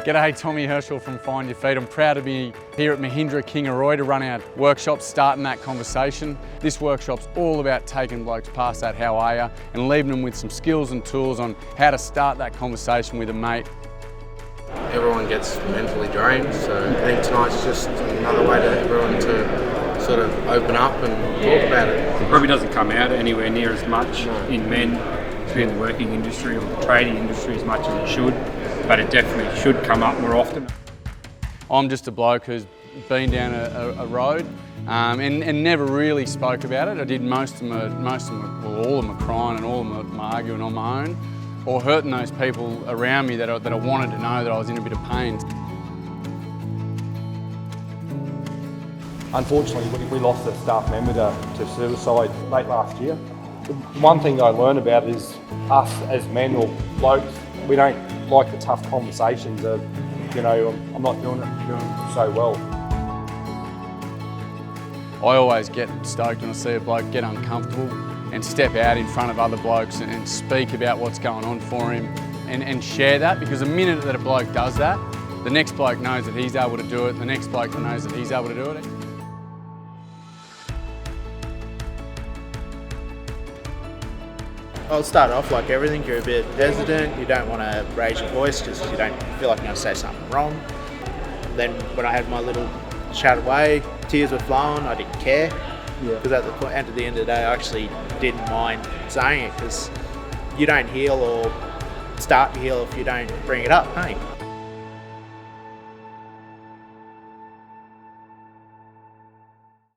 G'day, Tommy Herschel from Find Your Feet. I'm proud to be here at Mahindra Kingaroy to run our workshop, starting that conversation. This workshop's all about taking blokes past that how are ya and leaving them with some skills and tools on how to start that conversation with a mate. Everyone gets mentally drained, so I think tonight's just another way to everyone to sort of open up and talk about it. It probably doesn't come out anywhere near as much in men in the working industry or the trading industry as much as it should, but it definitely should come up more often. I'm just a bloke who's been down a road and never really spoke about it. I did all of them crying and all of them arguing on my own, or hurting those people around me that I wanted to know that I was in a bit of pain. Unfortunately, we lost a staff member to suicide late last year. The one thing I learned about is us as men or blokes, we don't like the tough conversations of, you know, I'm not doing so well. I always get stoked when I see a bloke get uncomfortable and step out in front of other blokes and speak about what's going on for him and share that, because the minute that a bloke does that, the next bloke knows that he's able to do it, and the next bloke knows that he's able to do it. I'll start off like everything, you're a bit hesitant, you don't want to raise your voice just because you don't feel like you're going to say something wrong. Then when I had my little chat away, tears were flowing, I didn't care. Because at the end of the day, I actually didn't mind saying it, because you don't heal or start to heal if you don't bring it up, hey?